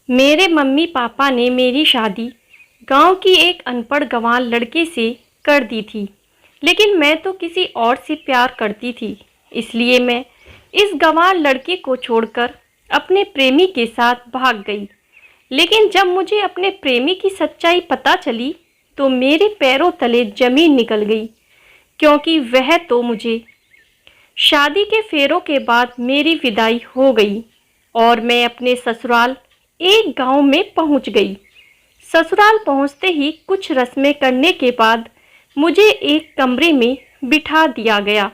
मेरे mummy papa ने मेरी शादी गांव की एक अनपढ़ गंवार लड़के से कर दी थी। लेकिन मैं तो किसी और से प्यार करती थी। इसलिए मैं इस गंवार लड़के को छोड़कर अपने प्रेमी के साथ भाग गई। लेकिन जब मुझे अपने प्रेमी की सच्चाई पता चली तो मेरे पैरों तले जमीन निकल गई, क्योंकि वह तो मुझे शादी के फेरों के बाद मेरी विदाई हो गई और मैं अपने ससुराल एक गांव में पहुंच गई। ससुराल पहुंचते ही कुछ रस्में करने के बाद मुझे एक कमरे में बिठा दिया गया।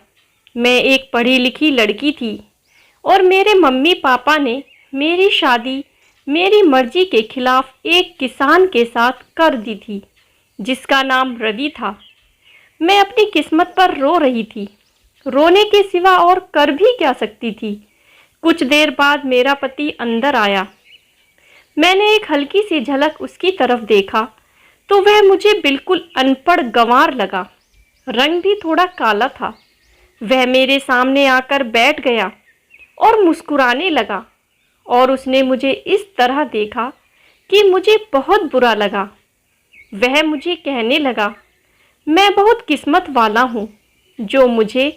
मैं एक पढ़ी लिखी लड़की थी और मेरे मम्मी पापा ने मेरी शादी मेरी मर्जी के खिलाफ एक किसान के साथ कर दी थी, जिसका नाम रवि था। मैं अपनी किस्मत पर रो रही थी। रोने के सिवा और कर भी क्या सकती थी। कुछ देर बाद मेरा पति अंदर आया। मैंने एक हल्की सी झलक उसकी तरफ देखा तो वह मुझे बिल्कुल अनपढ़ गंवार लगा। रंग भी थोड़ा काला था। वह मेरे सामने आकर बैठ गया और मुस्कुराने लगा और उसने मुझे इस तरह देखा कि मुझे बहुत बुरा लगा। वह मुझे कहने लगा, मैं बहुत किस्मत वाला हूँ जो मुझे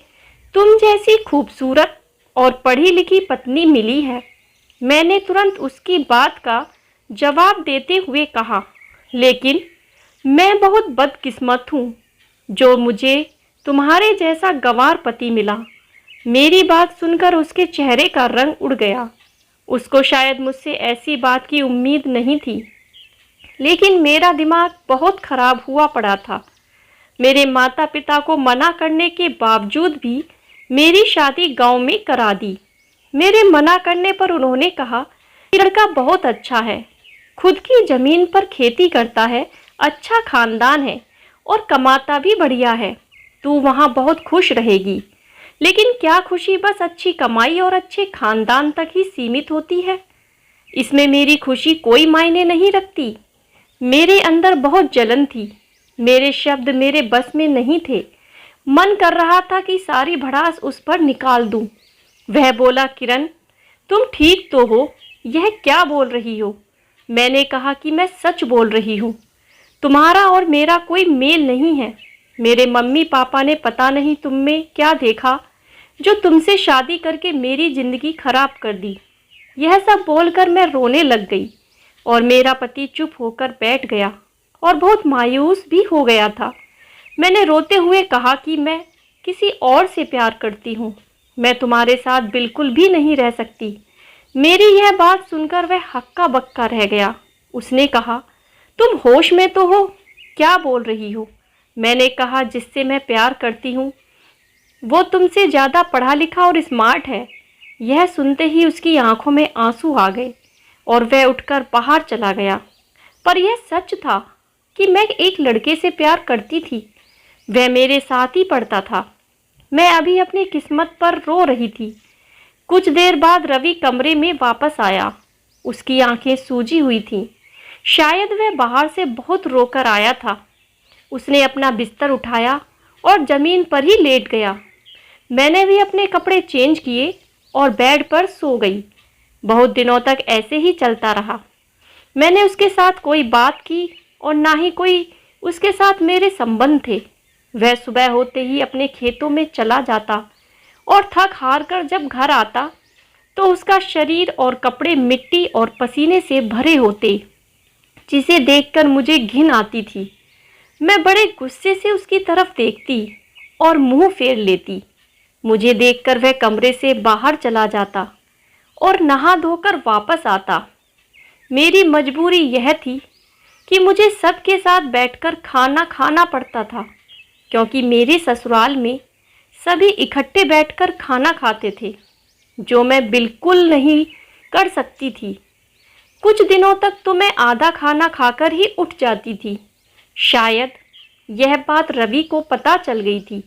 तुम जैसी खूबसूरत और पढ़ी लिखी पत्नी मिली है। मैंने तुरंत उसकी बात का जवाब देते हुए कहा, लेकिन मैं बहुत बदकिस्मत हूँ जो मुझे तुम्हारे जैसा गंवार पति मिला। मेरी बात सुनकर उसके चेहरे का रंग उड़ गया। उसको शायद मुझसे ऐसी बात की उम्मीद नहीं थी, लेकिन मेरा दिमाग बहुत खराब हुआ पड़ा था। मेरे माता पिता को मना करने के बावजूद भी मेरी शादी गांव में करा दी। मेरे मना करने पर उन्होंने कहा कि लड़का बहुत अच्छा है, खुद की ज़मीन पर खेती करता है, अच्छा खानदान है और कमाता भी बढ़िया है। तू वहाँ बहुत खुश रहेगी। लेकिन क्या खुशी बस अच्छी कमाई और अच्छे खानदान तक ही सीमित होती है? इसमें मेरी खुशी कोई मायने नहीं रखती। मेरे अंदर बहुत जलन थी। मेरे शब्द मेरे बस में नहीं थे। मन कर रहा था कि सारी भड़ास उस पर निकाल दूं। वह बोला, किरण, तुम ठीक तो हो? यह क्या बोल रही हो? मैंने कहा कि मैं सच बोल रही हूँ। तुम्हारा और मेरा कोई मेल नहीं है। मेरे मम्मी पापा ने पता नहीं तुम में क्या देखा जो तुमसे शादी करके मेरी जिंदगी खराब कर दी। यह सब बोलकर मैं रोने लग गई और मेरा पति चुप होकर बैठ गया और बहुत मायूस भी हो गया था। मैंने रोते हुए कहा कि मैं किसी और से प्यार करती हूँ। मैं तुम्हारे साथ बिल्कुल भी नहीं रह सकती। मेरी यह बात सुनकर वह हक्का बक्का रह गया। उसने कहा, तुम होश में तो हो? क्या बोल रही हो? मैंने कहा, जिससे मैं प्यार करती हूँ वो तुमसे ज़्यादा पढ़ा लिखा और स्मार्ट है। यह सुनते ही उसकी आंखों में आंसू आ गए और वह उठकर बाहर चला गया। पर यह सच था कि मैं एक लड़के से प्यार करती थी। वह मेरे साथ ही पढ़ता था। मैं अभी अपनी किस्मत पर रो रही थी। कुछ देर बाद रवि कमरे में वापस आया। उसकी आंखें सूजी हुई थीं। शायद वह बाहर से बहुत रोकर आया था। उसने अपना बिस्तर उठाया और ज़मीन पर ही लेट गया। मैंने भी अपने कपड़े चेंज किए और बेड पर सो गई। बहुत दिनों तक ऐसे ही चलता रहा। मैंने उसके साथ कोई बात की और ना ही कोई उसके साथ मेरे संबंध थे। वह सुबह होते ही अपने खेतों में चला जाता और थक हार कर जब घर आता तो उसका शरीर और कपड़े मिट्टी और पसीने से भरे होते, जिसे देखकर मुझे घिन आती थी। मैं बड़े गुस्से से उसकी तरफ देखती और मुंह फेर लेती। मुझे देखकर वह कमरे से बाहर चला जाता और नहा धोकर वापस आता। मेरी मजबूरी यह थी कि मुझे सबके साथ बैठकर खाना खाना पड़ता था, क्योंकि मेरे ससुराल में सभी इकट्ठे बैठकर खाना खाते थे, जो मैं बिल्कुल नहीं कर सकती थी। कुछ दिनों तक तो मैं आधा खाना खाकर ही उठ जाती थी। शायद यह बात रवि को पता चल गई थी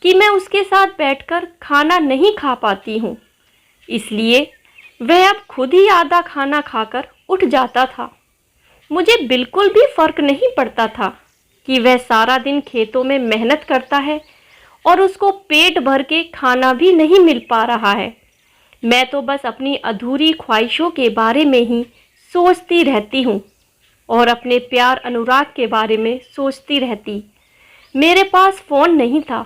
कि मैं उसके साथ बैठकर खाना नहीं खा पाती हूँ, इसलिए वह अब खुद ही आधा खाना खाकर उठ जाता था। मुझे बिल्कुल भी फर्क नहीं पड़ता था कि वह सारा दिन खेतों में मेहनत करता है और उसको पेट भर के खाना भी नहीं मिल पा रहा है। मैं तो बस अपनी अधूरी ख्वाहिशों के बारे में ही सोचती रहती हूँ और अपने प्यार अनुराग के बारे में सोचती रहती। मेरे पास फ़ोन नहीं था।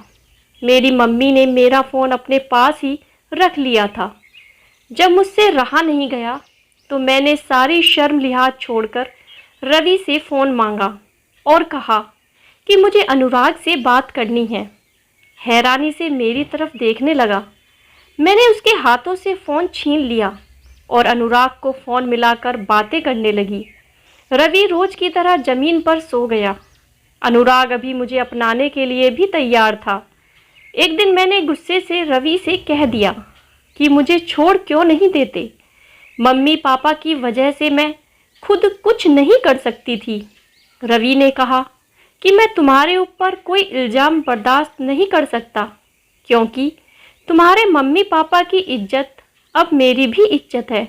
मेरी मम्मी ने मेरा फ़ोन अपने पास ही रख लिया था। जब मुझसे रहा नहीं गया तो मैंने सारी शर्म लिहाज छोड़कर रवि से फ़ोन मांगा और कहा कि मुझे अनुराग से बात करनी है। हैरानी से मेरी तरफ देखने लगा। मैंने उसके हाथों से फ़ोन छीन लिया और अनुराग को फ़ोन मिलाकर बातें करने लगी। रवि रोज की तरह ज़मीन पर सो गया। अनुराग अभी मुझे अपनाने के लिए भी तैयार था। एक दिन मैंने गुस्से से रवि से कह दिया कि मुझे छोड़ क्यों नहीं देते। मम्मी पापा की वजह से मैं खुद कुछ नहीं कर सकती थी। रवि ने कहा कि मैं तुम्हारे ऊपर कोई इल्ज़ाम बर्दाश्त नहीं कर सकता, क्योंकि तुम्हारे मम्मी पापा की इज्जत अब मेरी भी इज्जत है।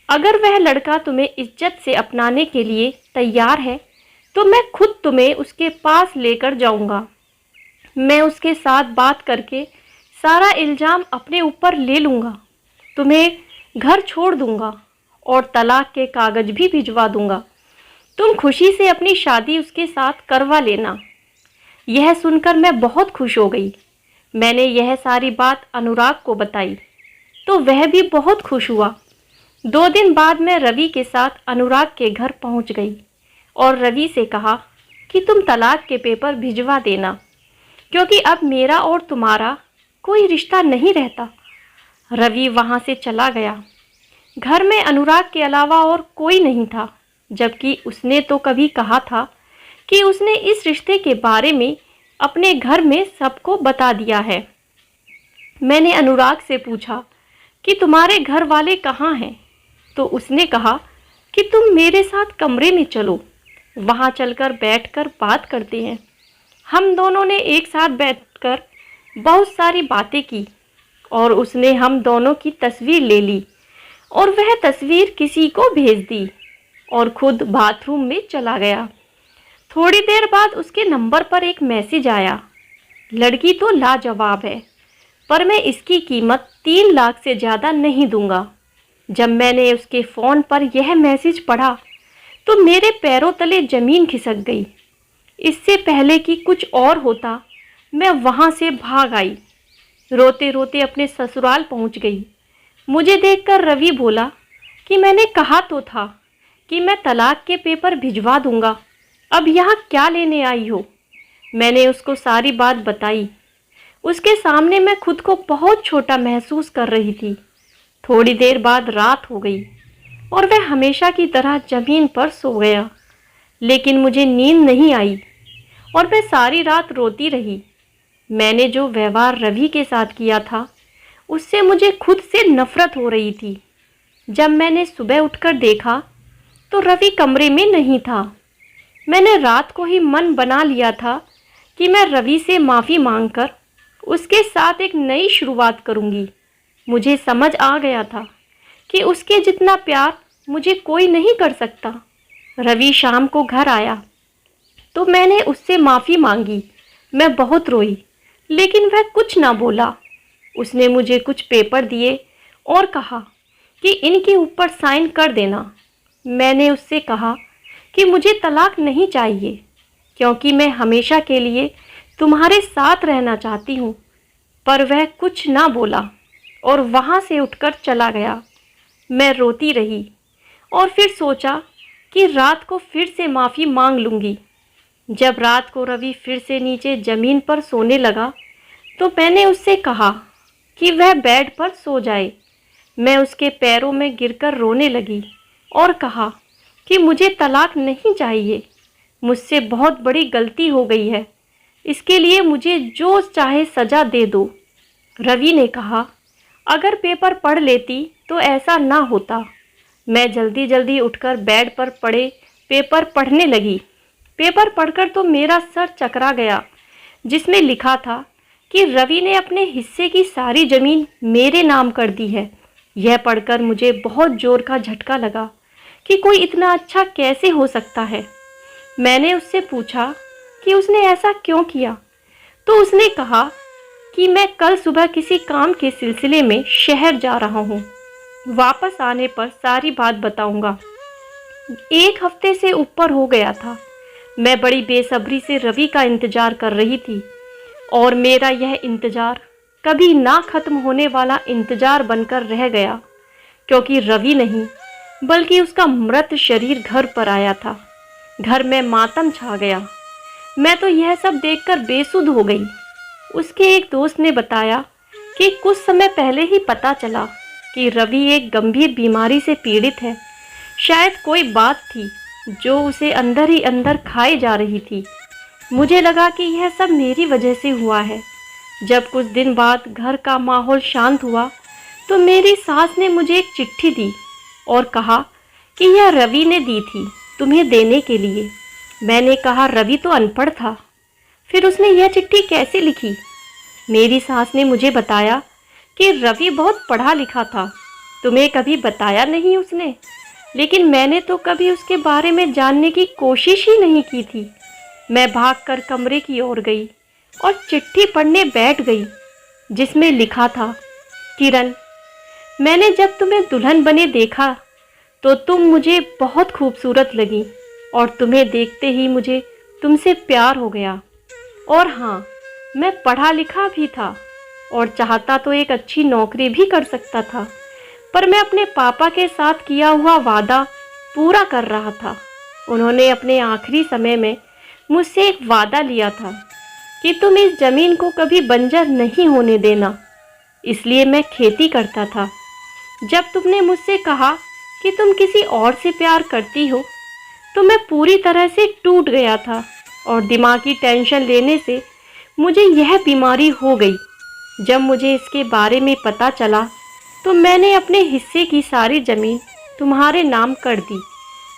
अगर वह लड़का तुम्हें इज्जत से अपनाने के लिए तैयार है तो मैं खुद तुम्हें उसके पास लेकर जाऊंगा। मैं उसके साथ बात करके सारा इल्ज़ाम अपने ऊपर ले लूँगा, तुम्हें घर छोड़ दूँगा और तलाक के कागज़ भी भिजवा दूँगा। तुम खुशी से अपनी शादी उसके साथ करवा लेना। यह सुनकर मैं बहुत खुश हो गई। मैंने यह सारी बात अनुराग को बताई तो वह भी बहुत खुश हुआ। 2 दिन बाद मैं रवि के साथ अनुराग के घर पहुंच गई और रवि से कहा कि तुम तलाक के पेपर भिजवा देना, क्योंकि अब मेरा और तुम्हारा कोई रिश्ता नहीं रहता। रवि वहां से चला गया। घर में अनुराग के अलावा और कोई नहीं था, जबकि उसने तो कभी कहा था कि उसने इस रिश्ते के बारे में अपने घर में सबको बता दिया है। मैंने अनुराग से पूछा कि तुम्हारे घर वाले कहाँ हैं, तो उसने कहा कि तुम मेरे साथ कमरे में चलो, वहाँ चलकर बैठकर बात करते हैं। हम दोनों ने एक साथ बैठकर बहुत सारी बातें की और उसने हम दोनों की तस्वीर ले ली और वह तस्वीर किसी को भेज दी और खुद बाथरूम में चला गया। थोड़ी देर बाद उसके नंबर पर एक मैसेज आया, लड़की तो लाजवाब है, पर मैं इसकी कीमत 3 लाख से ज़्यादा नहीं दूंगा। जब मैंने उसके फ़ोन पर यह मैसेज पढ़ा तो मेरे पैरों तले ज़मीन खिसक गई। इससे पहले कि कुछ और होता, मैं वहाँ से भाग आई। रोते रोते अपने ससुराल पहुँच गई। मुझे देखकर रवि बोला कि मैंने कहा तो था कि मैं तलाक के पेपर भिजवा दूंगा, अब यहाँ क्या लेने आई हो। मैंने उसको सारी बात बताई। उसके सामने मैं खुद को बहुत छोटा महसूस कर रही थी। थोड़ी देर बाद रात हो गई और वह हमेशा की तरह ज़मीन पर सो गया, लेकिन मुझे नींद नहीं आई और मैं सारी रात रोती रही। मैंने जो व्यवहार रवि के साथ किया था उससे मुझे खुद से नफरत हो रही थी। जब मैंने सुबह उठकर देखा तो रवि कमरे में नहीं था। मैंने रात को ही मन बना लिया था कि मैं रवि से माफ़ी मांगकर उसके साथ एक नई शुरुआत करूंगी। मुझे समझ आ गया था कि उसके जितना प्यार मुझे कोई नहीं कर सकता। रवि शाम को घर आया तो मैंने उससे माफ़ी मांगी। मैं बहुत रोई, लेकिन वह कुछ ना बोला। उसने मुझे कुछ पेपर दिए और कहा कि इनके ऊपर साइन कर देना। मैंने उससे कहा कि मुझे तलाक नहीं चाहिए, क्योंकि मैं हमेशा के लिए तुम्हारे साथ रहना चाहती हूँ। पर वह कुछ ना बोला और वहाँ से उठकर चला गया। मैं रोती रही और फिर सोचा कि रात को फिर से माफ़ी मांग लूँगी। जब रात को रवि फिर से नीचे ज़मीन पर सोने लगा तो मैंने उससे कहा कि वह बेड पर सो जाए। मैं उसके पैरों में गिरकर रोने लगी और कहा कि मुझे तलाक नहीं चाहिए। मुझसे बहुत बड़ी गलती हो गई है, इसके लिए मुझे जो चाहे सज़ा दे दो। रवि ने कहा, अगर पेपर पढ़ लेती तो ऐसा ना होता। मैं जल्दी जल्दी उठकर बेड पर पड़े पेपर पढ़ने लगी। पेपर पढ़कर तो मेरा सर चकरा गया, जिसमें लिखा था कि रवि ने अपने हिस्से की सारी ज़मीन मेरे नाम कर दी है। यह पढ़कर मुझे बहुत ज़ोर का झटका लगा कि कोई इतना अच्छा कैसे हो सकता है। मैंने उससे पूछा कि उसने ऐसा क्यों किया, तो उसने कहा कि मैं कल सुबह किसी काम के सिलसिले में शहर जा रहा हूँ, वापस आने पर सारी बात बताऊँगा। 1 हफ्ते से ऊपर हो गया था। मैं बड़ी बेसब्री से रवि का इंतज़ार कर रही थी और मेरा यह इंतज़ार कभी ना ख़त्म होने वाला इंतज़ार बनकर रह गया, क्योंकि रवि नहीं बल्कि उसका मृत शरीर घर पर आया था। घर में मातम छा गया। मैं तो यह सब देखकर बेसुध हो गई। उसके एक दोस्त ने बताया कि कुछ समय पहले ही पता चला कि रवि एक गंभीर बीमारी से पीड़ित है। शायद कोई बात थी जो उसे अंदर ही अंदर खाई जा रही थी। मुझे लगा कि यह सब मेरी वजह से हुआ है। जब कुछ दिन बाद घर का माहौल शांत हुआ तो मेरी सास ने मुझे एक चिट्ठी दी और कहा कि यह रवि ने दी थी तुम्हें देने के लिए। मैंने कहा रवि तो अनपढ़ था, फिर उसने यह चिट्ठी कैसे लिखी? मेरी सास ने मुझे बताया कि रवि बहुत पढ़ा लिखा था, तुम्हें कभी बताया नहीं उसने। लेकिन मैंने तो कभी उसके बारे में जानने की कोशिश ही नहीं की थी। मैं भागकर कमरे की ओर गई और चिट्ठी पढ़ने बैठ गई, जिसमें लिखा था, किरण, मैंने जब तुम्हें दुल्हन बने देखा तो तुम मुझे बहुत खूबसूरत लगी और तुम्हें देखते ही मुझे तुमसे प्यार हो गया। और हाँ, मैं पढ़ा लिखा भी था और चाहता तो एक अच्छी नौकरी भी कर सकता था, पर मैं अपने पापा के साथ किया हुआ वादा पूरा कर रहा था। उन्होंने अपने आखिरी समय में मुझसे एक वादा लिया था कि तुम इस ज़मीन को कभी बंजर नहीं होने देना, इसलिए मैं खेती करता था। जब तुमने मुझसे कहा कि तुम किसी और से प्यार करती हो तो मैं पूरी तरह से टूट गया था और दिमागी टेंशन लेने से मुझे यह बीमारी हो गई। जब मुझे इसके बारे में पता चला तो मैंने अपने हिस्से की सारी ज़मीन तुम्हारे नाम कर दी,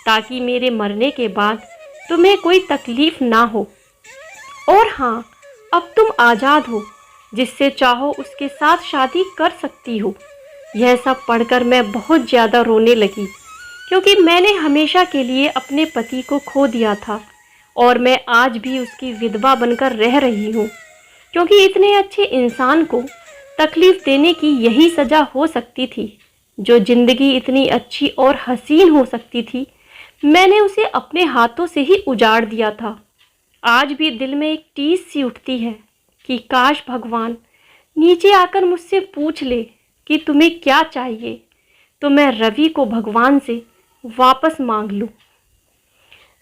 ताकि मेरे मरने के बाद तुम्हें कोई तकलीफ़ ना हो। और हाँ, अब तुम आज़ाद हो, जिससे चाहो उसके साथ शादी कर सकती हो। यह सब पढ़कर मैं बहुत ज़्यादा रोने लगी, क्योंकि मैंने हमेशा के लिए अपने पति को खो दिया था और मैं आज भी उसकी विधवा बनकर रह रही हूँ, क्योंकि इतने अच्छे इंसान को तकलीफ़ देने की यही सज़ा हो सकती थी। जो ज़िंदगी इतनी अच्छी और हसीन हो सकती थी, मैंने उसे अपने हाथों से ही उजाड़ दिया था। आज भी दिल में एक टीस सी उठती है कि काश भगवान नीचे आकर मुझसे पूछ ले कि तुम्हें क्या चाहिए, तो मैं रवि को भगवान से वापस मांग लूँ।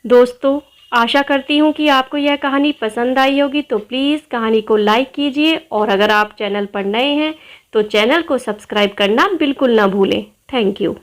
दोस्तों, आशा करती हूँ कि आपको यह कहानी पसंद आई होगी, तो प्लीज़ कहानी को लाइक कीजिए और अगर आप चैनल पर नए हैं तो चैनल को सब्सक्राइब करना बिल्कुल ना भूलें। Thank you.